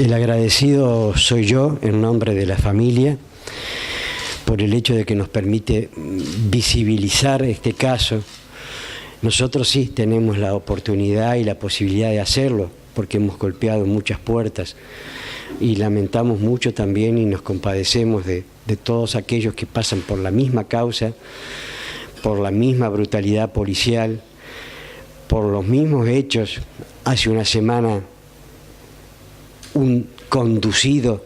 El agradecido soy yo, en nombre de la familia, por el hecho de que nos permite visibilizar este caso. Nosotros sí tenemos la oportunidad y la posibilidad de hacerlo, porque hemos golpeado muchas puertas y lamentamos mucho también y nos compadecemos de todos aquellos que pasan por la misma causa, por la misma brutalidad policial, por los mismos hechos. Hace una semana un conducido,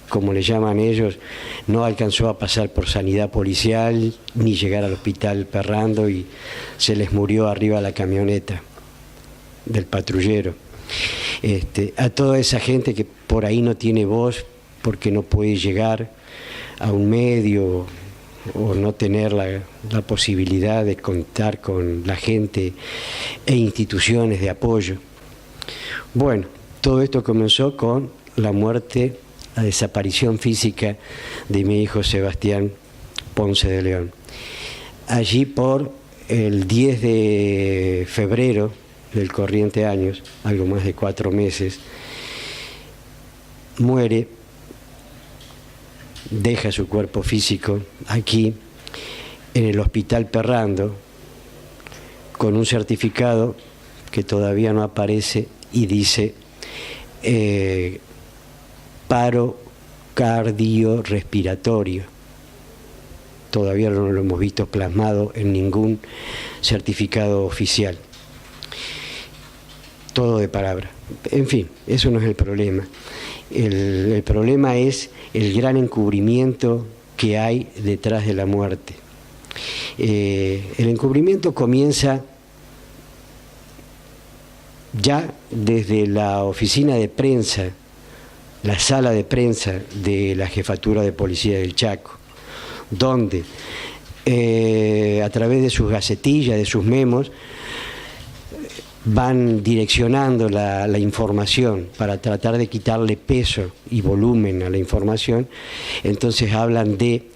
como le llaman ellos, no alcanzó a pasar por sanidad policial ni llegar al hospital Perrando y se les murió arriba de la camioneta del patrullero. A toda esa gente que por ahí no tiene voz porque no puede llegar a un medio o no tener la posibilidad de contar con la gente e instituciones de apoyo. Bueno, todo esto comenzó con la muerte, la desaparición física de mi hijo Sebastián Ponce de León. Allí por el 10 de febrero del corriente año, algo más de 4 meses, muere, deja su cuerpo físico aquí en el hospital Perrando con un certificado que todavía no aparece y dice paro cardiorrespiratorio. Todavía no lo hemos visto plasmado en ningún certificado oficial. Todo de palabra. En fin, eso no es el problema. El problema es el gran encubrimiento que hay detrás de la muerte. El encubrimiento comienza ya desde la oficina de prensa, la sala de prensa de la Jefatura de Policía del Chaco, donde a través de sus gacetillas, de sus memos, van direccionando la información para tratar de quitarle peso y volumen a la información. Entonces hablan de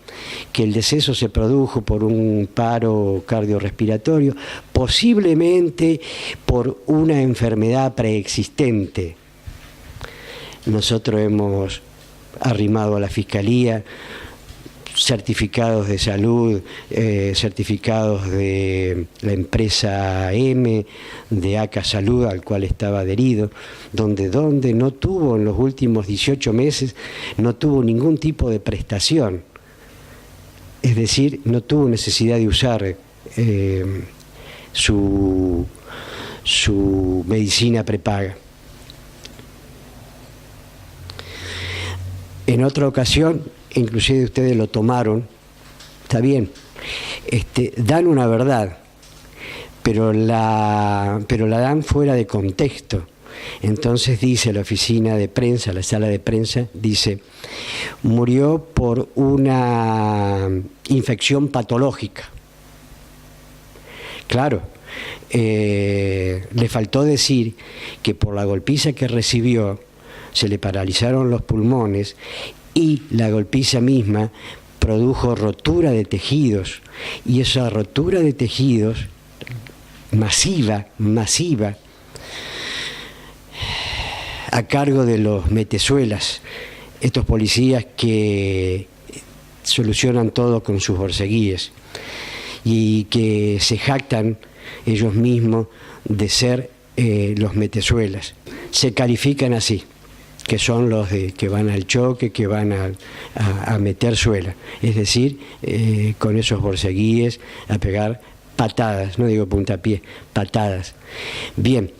que el deceso se produjo por un paro cardiorrespiratorio, posiblemente por una enfermedad preexistente. Nosotros hemos arrimado a la Fiscalía certificados de salud, certificados de la empresa M, de ACA Salud, al cual estaba adherido, donde no tuvo en los últimos 18 meses, no tuvo ningún tipo de prestación. Es decir, no tuvo necesidad de usar su medicina prepaga. En otra ocasión, inclusive ustedes lo tomaron, está bien, dan una verdad, pero la dan fuera de contexto. Entonces dice la oficina de prensa, la sala de prensa, dice, murió por una infección patológica. Claro, le faltó decir que por la golpiza que recibió se le paralizaron los pulmones y la golpiza misma produjo rotura de tejidos, y esa rotura de tejidos masiva, a cargo de los metezuelas, estos policías que solucionan todo con sus borceguíes y que se jactan ellos mismos de ser los metezuelas. Se califican así, que son los que van al choque, que van a meter suela, es decir, con esos borceguíes a pegar patadas, no digo puntapié, patadas. Bien,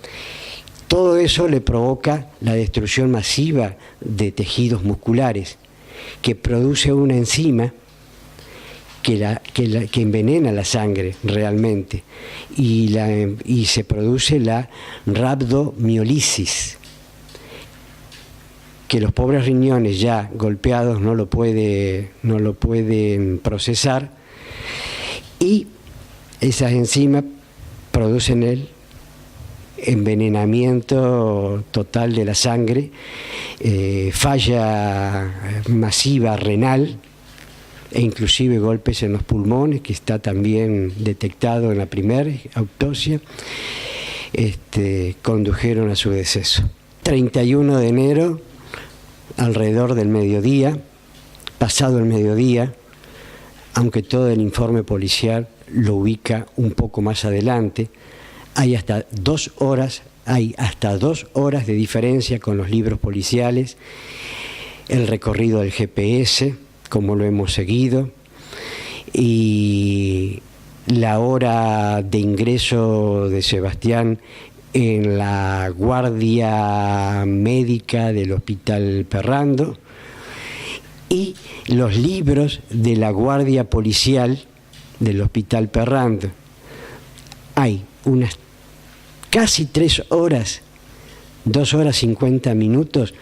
todo eso le provoca la destrucción masiva de tejidos musculares, que produce una enzima que envenena la sangre realmente, y se produce la rhabdomiólisis, que los pobres riñones ya golpeados no lo pueden procesar, y esas enzimas producen el envenenamiento total de la sangre, falla masiva renal e inclusive golpes en los pulmones, que está también detectado en la primera autopsia, condujeron a su deceso. 31 de enero alrededor del mediodía, pasado el mediodía, aunque todo el informe policial lo ubica un poco más adelante, hay hasta 2 horas de diferencia con los libros policiales, el recorrido del GPS, como lo hemos seguido, y la hora de ingreso de Sebastián en la guardia médica del Hospital Perrando, y los libros de la guardia policial del Hospital Perrando. Hay unas casi 3 horas, 2 horas 50 minutos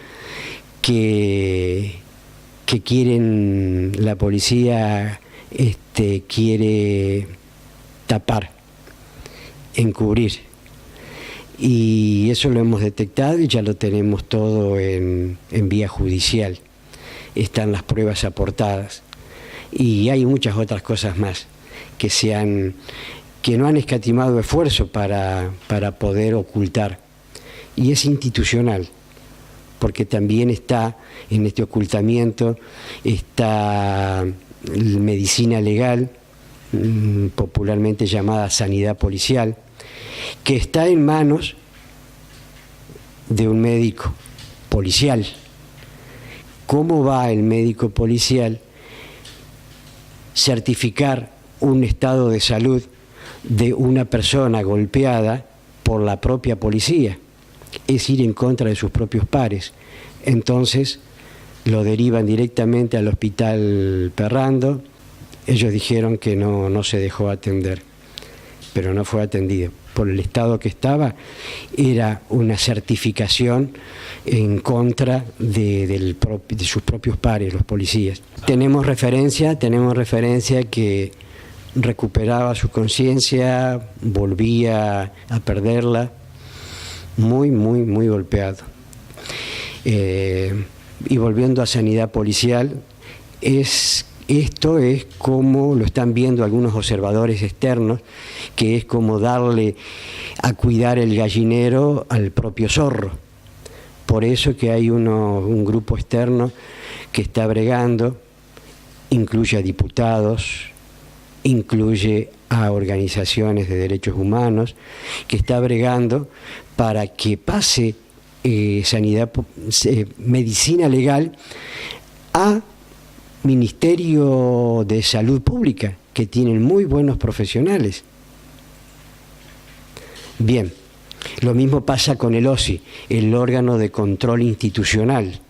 que quieren, la policía quiere tapar, encubrir. Y eso lo hemos detectado y ya lo tenemos todo en vía judicial. Están las pruebas aportadas. Y hay muchas otras cosas más que no han escatimado esfuerzo para poder ocultar. Y es institucional, porque también está en este ocultamiento, está medicina legal, popularmente llamada sanidad policial, que está en manos de un médico policial. ¿Cómo va el médico policial certificar un estado de salud de una persona golpeada por la propia policía? Es ir en contra de sus propios pares. Entonces lo derivan directamente al Hospital Perrando. Ellos dijeron que no se dejó atender, pero no fue atendido. Por el estado que estaba, era una certificación en contra de sus propios pares, los policías. Tenemos referencia que recuperaba su conciencia, volvía a perderla, muy golpeado. Y volviendo a sanidad policial, esto es como lo están viendo algunos observadores externos, que es como darle a cuidar el gallinero al propio zorro. Por eso que hay un grupo externo que está bregando, incluye a diputados, incluye a organizaciones de derechos humanos, que está bregando para que pase medicina legal a Ministerio de Salud Pública, que tienen muy buenos profesionales. Bien, lo mismo pasa con el OSI, el órgano de control institucional,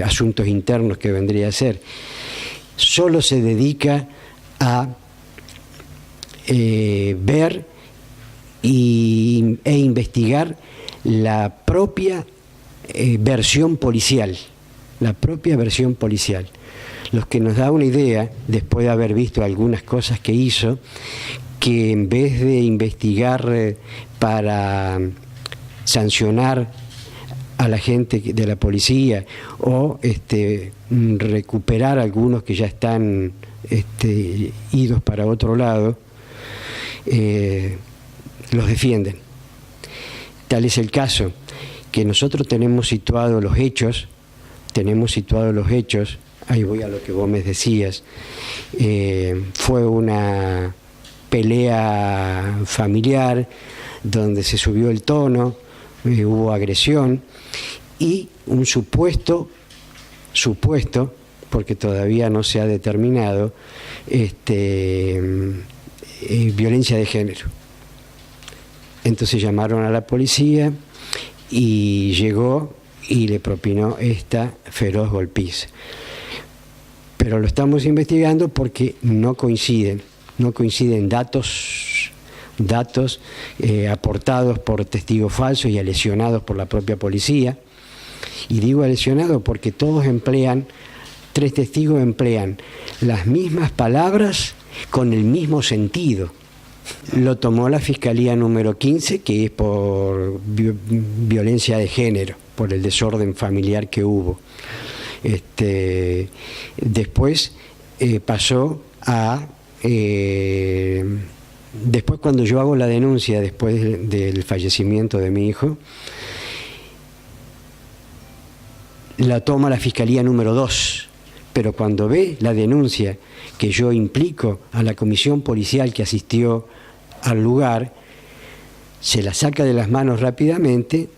asuntos internos que vendría a ser. Solo se dedica a ver e investigar la propia versión policial. La propia versión policial. Lo que nos da una idea, después de haber visto algunas cosas que hizo, que en vez de investigar para sancionar a la gente de la policía o recuperar a algunos que ya están idos para otro lado, los defienden. Tal es el caso que nosotros tenemos situados los hechos, ahí voy a lo que vos me decías, fue una pelea familiar donde se subió el tono, hubo agresión y un supuesto, porque todavía no se ha determinado, violencia de género. Entonces llamaron a la policía y llegó y le propinó esta feroz golpiza. Pero lo estamos investigando porque no coinciden datos aportados por testigos falsos y lesionados por la propia policía. Y digo lesionados porque todos emplean, 3 testigos emplean las mismas palabras con el mismo sentido. Lo tomó la Fiscalía número 15, que es por violencia de género, por el desorden familiar que hubo. Después pasó a... después, cuando yo hago la denuncia, después del fallecimiento de mi hijo, la toma la Fiscalía número 2, pero cuando ve la denuncia que yo implico a la comisión policial que asistió al lugar, se la saca de las manos rápidamente,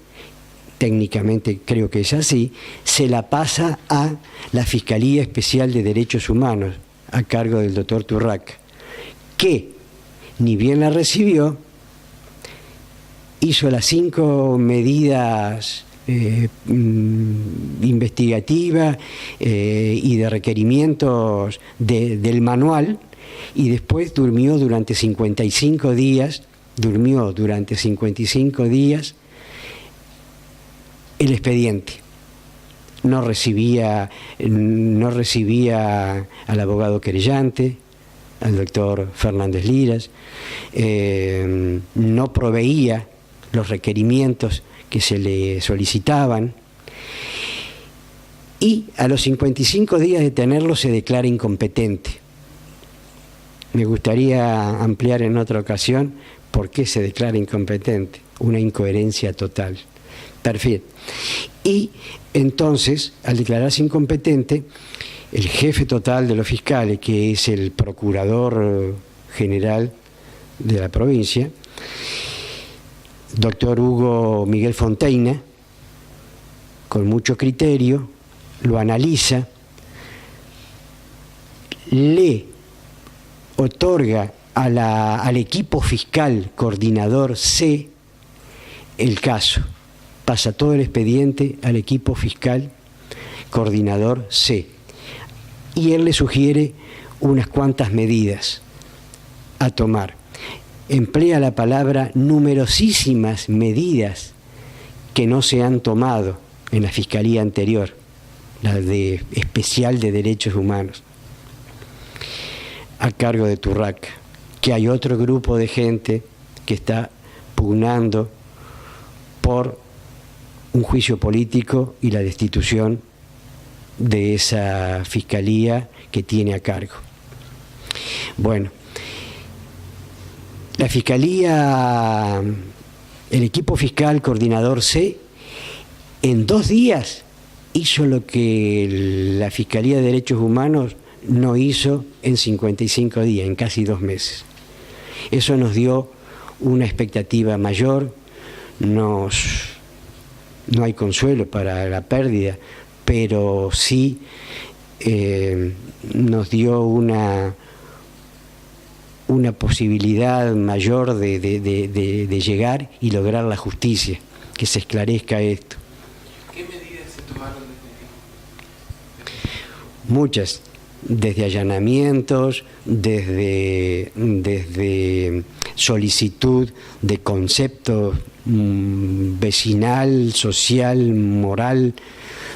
técnicamente creo que es así, se la pasa a la Fiscalía Especial de Derechos Humanos, a cargo del doctor Turraca, que ni bien la recibió, hizo las 5 medidas investigativas y de requerimientos del manual, y después durmió durante 55 días el expediente. No recibía al abogado querellante, al doctor Fernández Liras, no proveía los requerimientos que se le solicitaban, y a los 55 días de tenerlo se declara incompetente. Me gustaría ampliar en otra ocasión por qué se declara incompetente, una incoherencia total. Perfecto. Y entonces, al declararse incompetente, el jefe total de los fiscales, que es el procurador general de la provincia, doctor Hugo Miguel Fonteina, con mucho criterio, lo analiza, le otorga al equipo fiscal coordinador C el caso, pasa todo el expediente al equipo fiscal coordinador C, y él le sugiere unas cuantas medidas a tomar. Emplea la palabra numerosísimas medidas que no se han tomado en la Fiscalía anterior, la de Especial de Derechos Humanos, a cargo de Turraca, que hay otro grupo de gente que está pugnando por un juicio político y la destitución de esa Fiscalía que tiene a cargo. Bueno, la Fiscalía, el equipo fiscal coordinador C, en 2 días hizo lo que la Fiscalía de Derechos Humanos no hizo en 55 días, en casi 2 meses. Eso nos dio una expectativa mayor, no hay consuelo para la pérdida, pero sí nos dio una posibilidad mayor de llegar y lograr la justicia, que se esclarezca esto. ¿Qué medidas se tomaron desde aquí? Muchas, desde allanamientos, desde solicitud de concepto vecinal, social, moral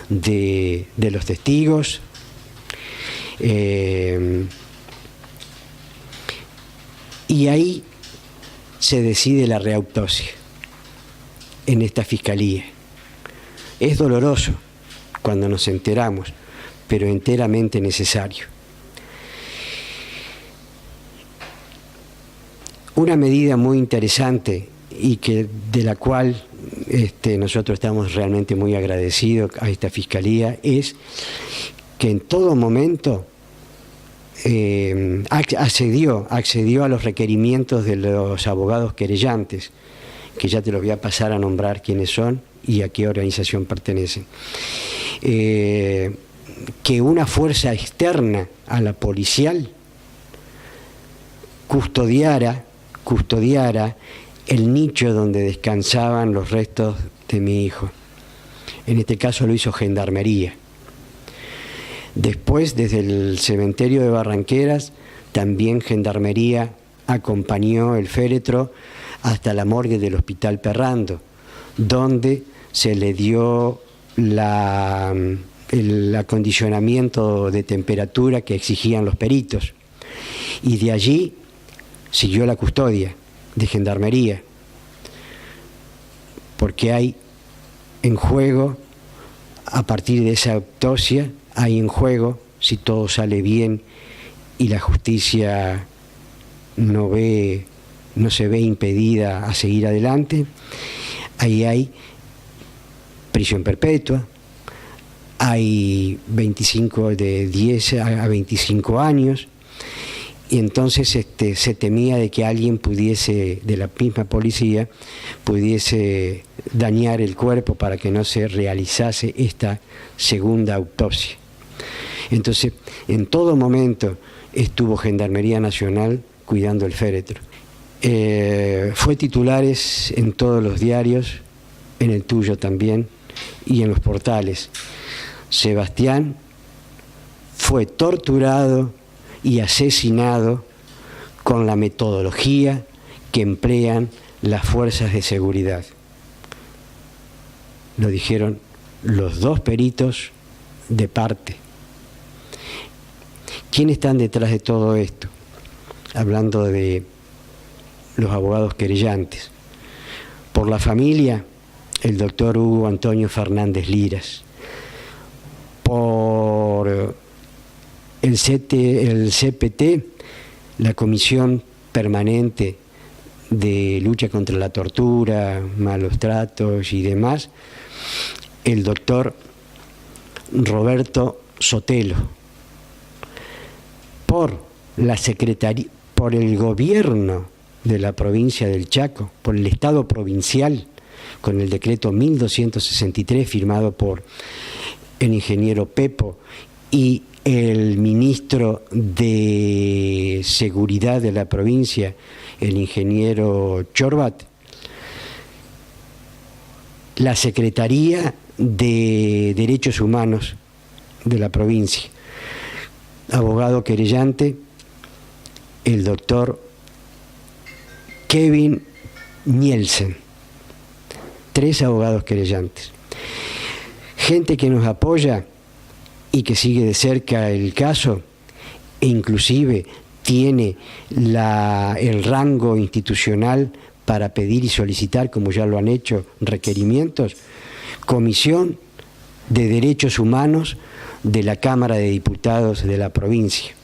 de los testigos, y ahí se decide la reautopsia en esta Fiscalía. Es doloroso cuando nos enteramos, pero enteramente necesario. Una medida muy interesante y de la cual nosotros estamos realmente muy agradecidos a esta Fiscalía es que en todo momento accedió a los requerimientos de los abogados querellantes, que ya te los voy a pasar a nombrar quiénes son y a qué organización pertenecen. Que una fuerza externa a la policial custodiara el nicho donde descansaban los restos de mi hijo. En este caso lo hizo Gendarmería. Después, desde el cementerio de Barranqueras, también Gendarmería acompañó el féretro hasta la morgue del Hospital Perrando, donde se le dio el acondicionamiento de temperatura que exigían los peritos. Y de allí siguió la custodia de Gendarmería, porque hay en juego, a partir de esa autopsia, hay en juego, si todo sale bien y la justicia no se ve impedida a seguir adelante, ahí hay prisión perpetua, hay 25 de 10 a 25 años, y entonces se temía de que alguien pudiese, de la misma policía, pudiese dañar el cuerpo para que no se realizase esta segunda autopsia. Entonces, en todo momento estuvo Gendarmería Nacional cuidando el féretro. Fue titulares en todos los diarios, en el tuyo también, y en los portales. Sebastián fue torturado y asesinado con la metodología que emplean las fuerzas de seguridad. Lo dijeron los dos peritos de parte. ¿Quiénes están detrás de todo esto? Hablando de los abogados querellantes. Por la familia, el doctor Hugo Antonio Fernández Liras. Por el CPT, la Comisión Permanente de Lucha contra la Tortura, Malos Tratos y demás, el doctor Roberto Sotelo. Por la Secretaría, por el gobierno de la provincia del Chaco, por el Estado provincial, con el decreto 1263 firmado por el ingeniero Pepo y el ministro de Seguridad de la provincia, el ingeniero Chorbat, la Secretaría de Derechos Humanos de la provincia, abogado querellante, el doctor Kevin Nielsen, 3 abogados querellantes. Gente que nos apoya y que sigue de cerca el caso, e inclusive tiene el rango institucional para pedir y solicitar, como ya lo han hecho, requerimientos. Comisión de Derechos Humanos de la Cámara de Diputados de la provincia,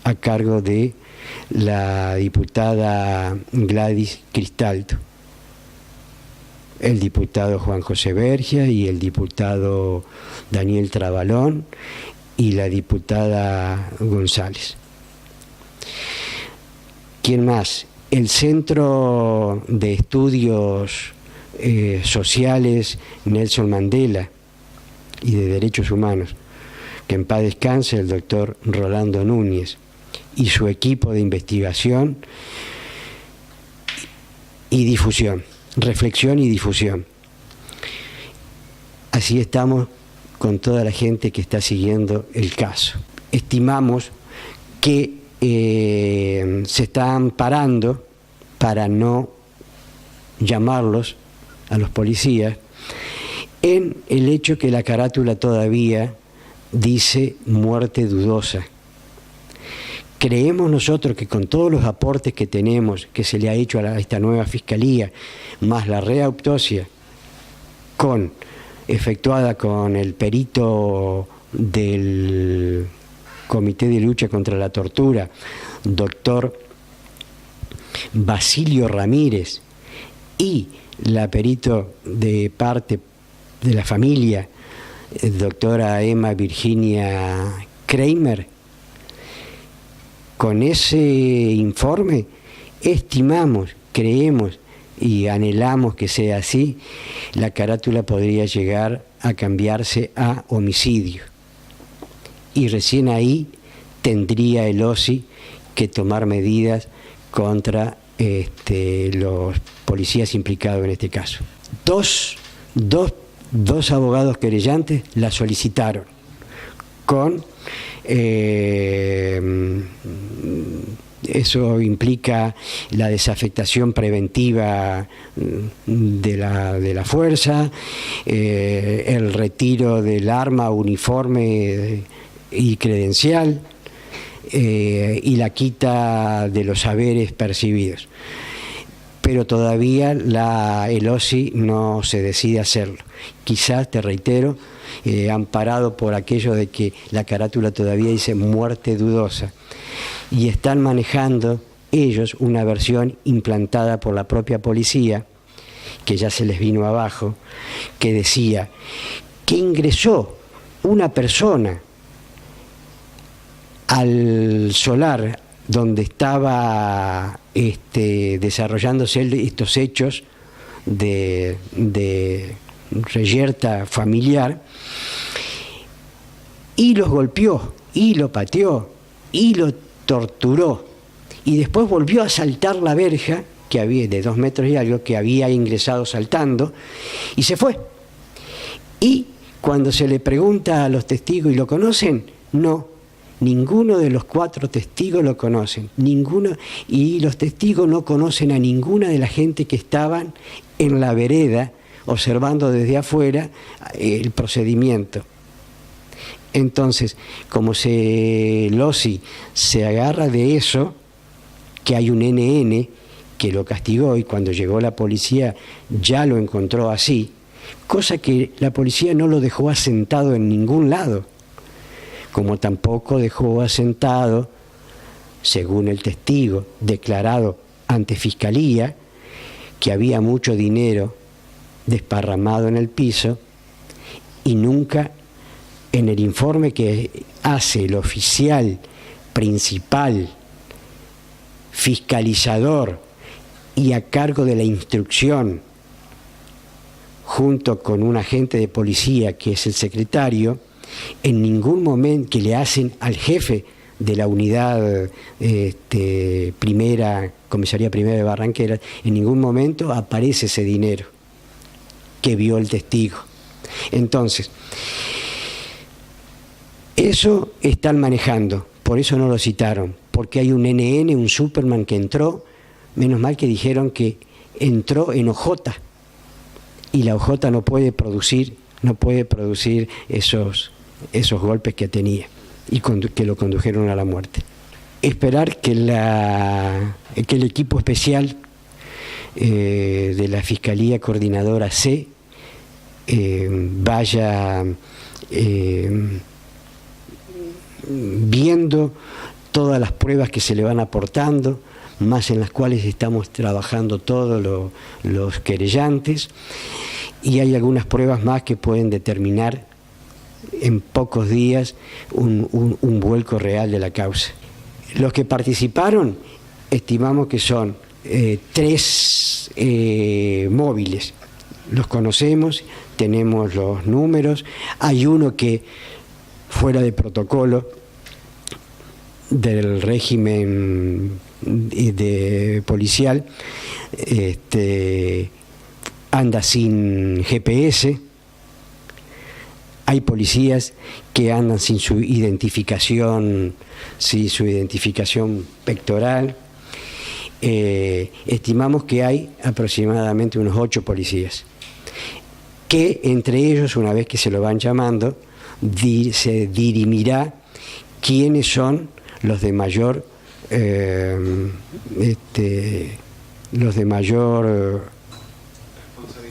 a cargo de la diputada Gladys Cristaldo, el diputado Juan José Bergia y el diputado Daniel Trabalón y la diputada González. ¿Quién más? El Centro de Estudios Sociales Nelson Mandela y de Derechos Humanos, que en paz descanse el doctor Rolando Núñez y su equipo de investigación y difusión, reflexión y difusión. Así estamos con toda la gente que está siguiendo el caso. Estimamos que se están parando para no llamarlos a los policías en el hecho que la carátula todavía dice muerte dudosa. Creemos nosotros que con todos los aportes que tenemos, que se le ha hecho a esta nueva fiscalía, más la reautopsia efectuada con el perito del Comité de Lucha contra la Tortura, doctor Basilio Ramírez, y la perito de parte de la familia, doctora Emma Virginia Kramer. Con ese informe estimamos, creemos y anhelamos que sea así, la carátula podría llegar a cambiarse a homicidio. Y recién ahí tendría el OSI que tomar medidas contra los policías implicados en este caso. Dos abogados querellantes la solicitaron con eso implica la desafectación preventiva de la fuerza, el retiro del arma, uniforme y credencial, y la quita de los haberes percibidos. Pero todavía el OSI no se decide hacerlo. Quizás, te reitero, amparado por aquello de que la carátula todavía dice muerte dudosa, y están manejando ellos una versión implantada por la propia policía, que ya se les vino abajo, que decía que ingresó una persona al solar donde estaba desarrollándose estos hechos de reyerta familiar, y los golpeó, y lo pateó, y lo torturó, y después volvió a saltar la verja que había de 2 metros y algo, que había ingresado saltando, y se fue. Y cuando se le pregunta a los testigos, ¿y lo conocen? No, ninguno de los 4 testigos lo conocen, ninguno, y los testigos no conocen a ninguna de la gente que estaban en la vereda observando desde afuera el procedimiento. Entonces, como Lossi se agarra de eso, que hay un NN que lo castigó, y cuando llegó la policía ya lo encontró así, cosa que la policía no lo dejó asentado en ningún lado, como tampoco dejó asentado, según el testigo declarado ante Fiscalía, que había mucho dinero desparramado en el piso, y nunca en el informe que hace el oficial principal, fiscalizador y a cargo de la instrucción, junto con un agente de policía que es el secretario, en ningún momento que le hacen al jefe de la unidad comisaría primera de Barranqueras, en ningún momento aparece ese dinero que vio el testigo. Entonces, eso están manejando, por eso no lo citaron, porque hay un NN, un Superman que entró, menos mal que dijeron que entró en OJ, y la OJ no puede producir esos golpes que tenía y que lo condujeron a la muerte. Esperar que el equipo especial de la Fiscalía Coordinadora C vaya viendo todas las pruebas que se le van aportando, más en las cuales estamos trabajando todos los querellantes, y hay algunas pruebas más que pueden determinar en pocos días un vuelco real de la causa. Los que participaron, estimamos que son 3 móviles. Los conocemos, tenemos los números. Hay uno que, fuera de protocolo del régimen policial, anda sin GPS. Hay policías que andan sin su identificación pectoral. Estimamos que hay aproximadamente unos 8 policías, que entre ellos, una vez que se lo van llamando, se dirimirá quiénes son los de mayor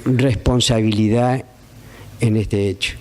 responsabilidad en este hecho.